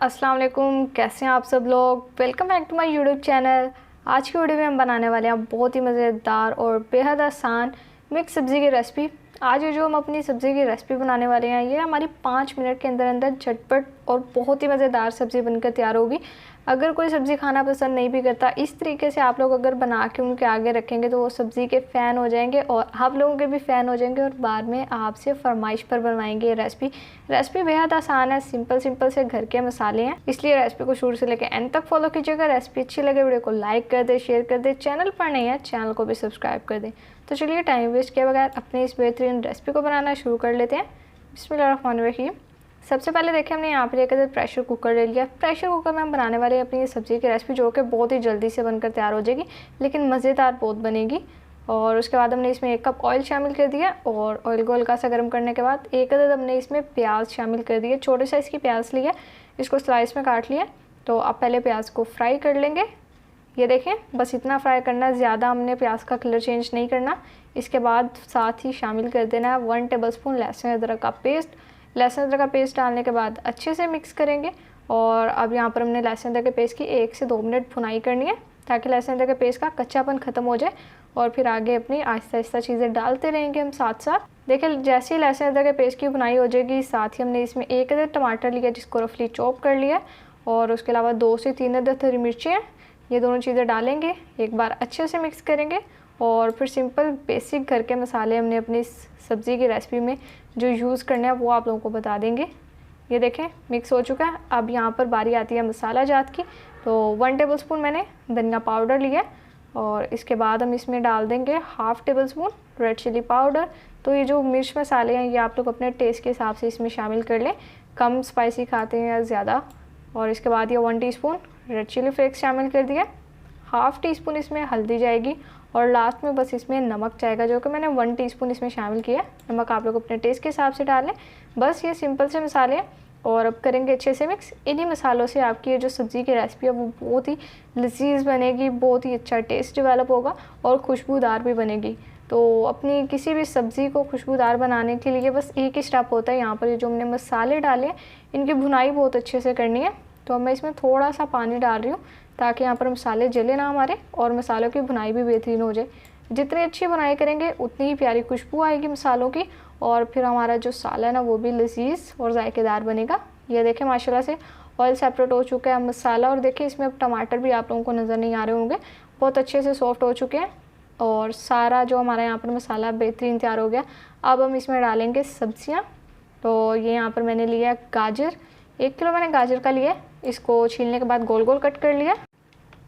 अस्सलाम वालेकुम, कैसे हैं आप सब लोग। Welcome back to my YouTube channel. आज की वीडियो में हम बनाने वाले हैं बहुत ही मज़ेदार और बेहद आसान मिक्स सब्ज़ी की रेसिपी। आज ये जो हम अपनी सब्ज़ी की रेसिपी बनाने वाले हैं ये हमारी 5 मिनट के अंदर अंदर झटपट और बहुत ही मज़ेदार सब्ज़ी बनकर तैयार होगी। अगर कोई सब्ज़ी खाना पसंद नहीं भी करता, इस तरीके से आप लोग अगर बना के उनके आगे रखेंगे तो वो सब्ज़ी के फ़ैन हो जाएंगे और आप लोगों के भी फ़ैन हो जाएंगे और बाद में आपसे फरमाइश पर बनवाएंगे ये रेसिपी बेहद आसान है। सिंपल से घर के मसाले हैं, इसलिए रेसिपी को शुरू से लेकर एंड तक फॉलो कीजिएगा। रेसिपी अच्छी लगे वीडियो को लाइक कर दे, शेयर कर दे, चैनल पर नहीं है चैनल को भी सब्सक्राइब कर दे। तो चलिए टाइम वेस्ट किए बगैर अपनी इस बेहतरीन रेसिपी को बनाना शुरू कर लेते हैं। बिस्मिल्लाहिर्रहमानिर्रहीम। सबसे पहले देखिए हमने यहाँ पर एक प्रेशर कुकर ले लिया। प्रेशर कुकर में हम बनाने वाले हैं अपनी सब्ज़ी की रेसिपी जो कि बहुत ही जल्दी से बनकर तैयार हो जाएगी, लेकिन मज़ेदार बहुत बनेगी। और उसके बाद हमने इसमें 1 कप ऑयल शामिल कर दिया और ऑयल को हल्का सा गर्म करने के बाद एक अदद हमने इसमें प्याज शामिल कर दिए। छोटे साइज़ की प्याज लिया, इसको स्लाइस में काट लिया। तो अब पहले प्याज को फ्राई कर लेंगे। ये देखें, बस इतना फ्राई करना, ज़्यादा हमने प्याज का कलर चेंज नहीं करना। इसके बाद साथ ही शामिल कर देना है 1 टेबलस्पून लहसुन अदरक का पेस्ट। लहसुन अदरक का पेस्ट डालने के बाद अच्छे से मिक्स करेंगे। और अब यहाँ पर हमने लहसुन अदरक के पेस्ट की 1 से 2 मिनट भुनाई करनी है ताकि लहसुन अदरक के पेस्ट का कच्चापन ख़त्म हो जाए। और फिर आगे अपनी आहिस्ता आहिस्ता चीज़ें डालते रहेंगे हम साथ साथ। देखिए जैसे ही लहसुन अदरक के पेस्ट की भुनाई हो जाएगी, साथ ही हमने इसमें 1 अदद टमाटर लिया जिसको रफली चॉप कर लिया और उसके अलावा 2 से 3 अदद हरी मिर्ची हैं। ये दोनों चीज़ें डालेंगे, एक बार अच्छे से मिक्स करेंगे और फिर सिंपल बेसिक घर के मसाले हमने अपनी सब्ज़ी की रेसिपी में जो यूज़ करना है वो आप लोगों को बता देंगे। ये देखें मिक्स हो चुका है। अब यहाँ पर बारी आती है मसाला जात की। तो 1 टेबलस्पून मैंने धनिया पाउडर लिया और इसके बाद हम इसमें डाल देंगे 1/2 टेबलस्पून रेड चिली पाउडर। तो ये जो मिर्च मसाले हैं ये आप लोग अपने टेस्ट के हिसाब से इसमें शामिल कर लें, कम स्पाइसी खाते हैं या ज़्यादा। और इसके बाद ये 1 टीस्पून रेड चिली फ्लेक्स शामिल कर दिया। 1/2 टीस्पून इसमें हल्दी जाएगी और लास्ट में बस इसमें नमक जाएगा जो कि मैंने 1 टीस्पून इसमें शामिल किया। नमक आप लोग अपने टेस्ट के हिसाब से डालें। बस ये सिंपल से मसाले हैं और अब करेंगे अच्छे से मिक्स। इन्हीं मसालों से आपकी ये जो सब्ज़ी की रेसिपी है वो बहुत ही लजीज बनेगी, बहुत ही अच्छा टेस्ट डेवलप होगा और खुशबूदार भी बनेगी। तो अपनी किसी भी सब्ज़ी को खुशबूदार बनाने के लिए बस एक ही स्टेप होता है। यहाँ पर ये जो हमने मसाले डाले इनकी भुनाई बहुत अच्छे से करनी है। तो अब मैं इसमें थोड़ा सा पानी डाल रही हूँ ताकि यहाँ पर मसाले जले ना हमारे और मसालों की भुनाई भी बेहतरीन हो जाए। जितनी अच्छी भुनाई करेंगे उतनी ही प्यारी खुशबू आएगी मसालों की और फिर हमारा जो सालन है वो भी लजीज और जायकेदार बनेगा। ये देखें माशाल्लाह से ऑयल सेपरेट हो चुका है मसाला और देखिए इसमें अब टमाटर भी आप लोगों को नज़र नहीं आ रहे होंगे, बहुत अच्छे से सॉफ्ट हो चुके हैं और सारा जो हमारा यहाँ पर मसाला बेहतरीन तैयार हो गया। अब हम इसमें डालेंगे सब्जियाँ। तो ये यहाँ पर मैंने लिया गाजर, 1 किलो मैंने गाजर का लिया। इसको छीलने के बाद गोल गोल कट कर लिया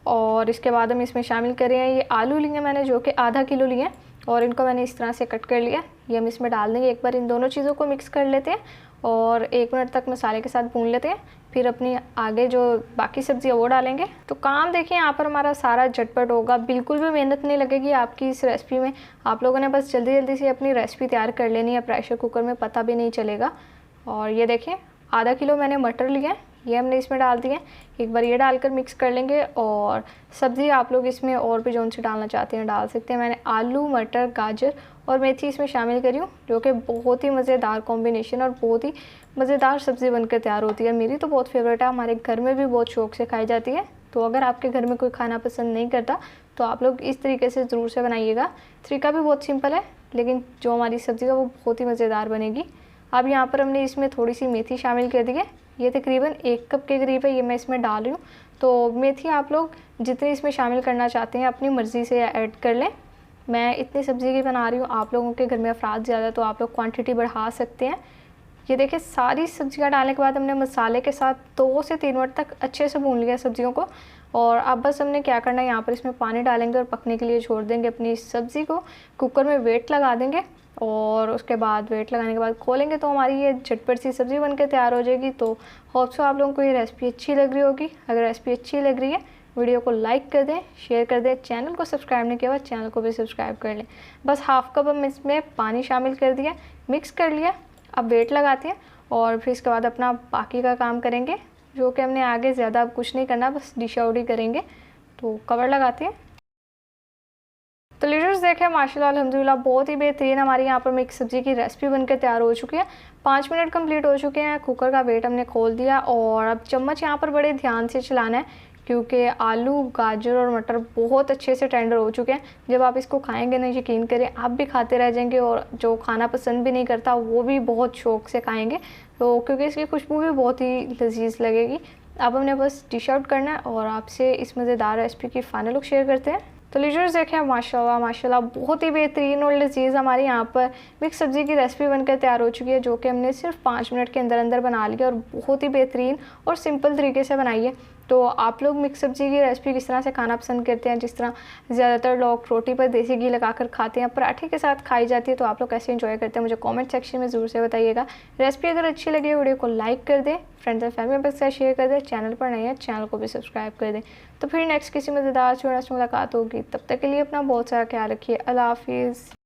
और इसके बाद हम इसमें शामिल कर रहे हैं ये आलू लिए मैंने जो कि आधा किलो लिए और इनको मैंने इस तरह से कट कर लिया। ये हम इसमें डाल देंगे। एक बार इन दोनों चीज़ों को मिक्स कर लेते हैं और 1 मिनट तक मसाले के साथ भून लेते हैं। फिर अपनी आगे जो बाकी सब्ज़ी है वो डालेंगे। तो काम देखिए यहाँ पर हमारा सारा झटपट होगा, बिल्कुल भी मेहनत नहीं लगेगी आपकी इस रेसिपी में। आप लोगों ने बस जल्दी जल्दी से अपनी रेसिपी तैयार कर लेनी है, प्रेशर कुकर में पता भी नहीं चलेगा। और ये देखें आधा किलो मैंने मटर लिया, ये हमने इसमें डाल दिए। एक बार ये डालकर मिक्स कर लेंगे और सब्ज़ी आप लोग इसमें और भी जो सी डालना चाहते हैं डाल सकते हैं। मैंने आलू, मटर, गाजर और मेथी इसमें शामिल करी हूँ जो कि बहुत ही मज़ेदार कॉम्बिनेशन और बहुत ही मज़ेदार सब्ज़ी बनकर तैयार होती है। मेरी तो बहुत फेवरेट है, हमारे घर में भी बहुत शौक़ से खाई जाती है। तो अगर आपके घर में कोई खाना पसंद नहीं करता तो आप लोग इस तरीके से ज़रूर से बनाइएगा। तरीका भी बहुत सिंपल है लेकिन जो हमारी सब्ज़ी है वो बहुत ही मज़ेदार बनेगी। अब यहाँ पर हमने इसमें थोड़ी सी मेथी शामिल कर दी है। ये तकरीबन 1 कप के करीब है, ये मैं इसमें डाल रही हूँ। तो मेथी आप लोग जितनी इसमें शामिल करना चाहते हैं अपनी मर्ज़ी से ऐड कर लें। मैं इतनी सब्ज़ी की बना रही हूँ, आप लोगों के घर में अफराद ज़्यादा तो आप लोग क्वांटिटी बढ़ा सकते हैं। ये देखिए सारी सब्जियाँ डालने के बाद हमने मसाले के साथ 2 से 3 मिनट तक अच्छे से भून लिया सब्जियों को। और अब बस हमने क्या करना है, यहाँ पर इसमें पानी डालेंगे और पकने के लिए छोड़ देंगे अपनी सब्ज़ी को। कुकर में वेट लगा देंगे और उसके बाद वेट लगाने के बाद खोलेंगे तो हमारी ये झटपट सी सब्ज़ी बनकर तैयार हो जाएगी। तो होप सो आप लोगों को ये रेसिपी अच्छी लग रही होगी। अगर रेसिपी अच्छी लग रही है वीडियो को लाइक कर दें, शेयर कर दें, चैनल को सब्सक्राइब नहीं किया हुआ चैनल को भी सब्सक्राइब कर लें। बस 1/2 कप हम इसमें पानी शामिल कर दिया, मिक्स कर लिया। अब वेट लगाते हैं और फिर इसके बाद अपना बाकी का काम करेंगे जो कि हमने आगे ज़्यादा अब कुछ नहीं करना, बस डिश आउट ही करेंगे। तो कवर लगाते हैं। तो लीडर्स देखें माशाल्लाह अल्हम्दुलिल्लाह बहुत ही बेहतरीन हमारी यहाँ पर मिक्स सब्ज़ी की रेसिपी बनकर तैयार हो चुकी है। 5 मिनट कंप्लीट हो चुके हैं। कुकर का वेट हमने खोल दिया और अब चम्मच यहाँ पर बड़े ध्यान से चलाना है क्योंकि आलू, गाजर और मटर बहुत अच्छे से टेंडर हो चुके हैं। जब आप इसको खाएंगे ना, यकीन करें आप भी खाते रह जाएंगे और जो खाना पसंद भी नहीं करता वो भी बहुत शौक़ से खाएंगे, तो क्योंकि इसकी खुशबू भी बहुत ही लजीज लगेगी। अब हमने बस डिश आउट करना है और आपसे इस मज़ेदार रेसिपी की फ़ाइनल लुक शेयर करते हैं। तो लीडर्स देखें माशाल्लाह माशाल्लाह बहुत ही बेहतरीन और लजीज हमारी यहाँ पर मिक्स सब्ज़ी की रेसिपी बनकर तैयार हो चुकी है, जो कि हमने सिर्फ 5 मिनट के अंदर अंदर बना लिया और बहुत ही बेहतरीन और सिंपल तरीके से बनाई है। तो आप लोग मिक्स सब्ज़ी की रेसिपी किस तरह से खाना पसंद करते हैं? जिस तरह ज़्यादातर लोग रोटी पर देसी घी लगाकर खाते हैं, पराठे के साथ खाई जाती है, तो आप लोग कैसे एंजॉय करते हैं मुझे कमेंट सेक्शन में ज़रूर से बताइएगा। रेसिपी अगर अच्छी लगे वीडियो को लाइक कर दें, फ्रेंड्स एंड फैमिली मेंबर्स के साथ शेयर कर दें, चैनल पर नए हैं चैनल को भी सब्सक्राइब कर दें। तो फिर नेक्स्ट किसी मज़ेदार से मुलाकात होगी, तब तक के लिए अपना बहुत सारा ख्याल रखिए। अल्लाह हाफिज़।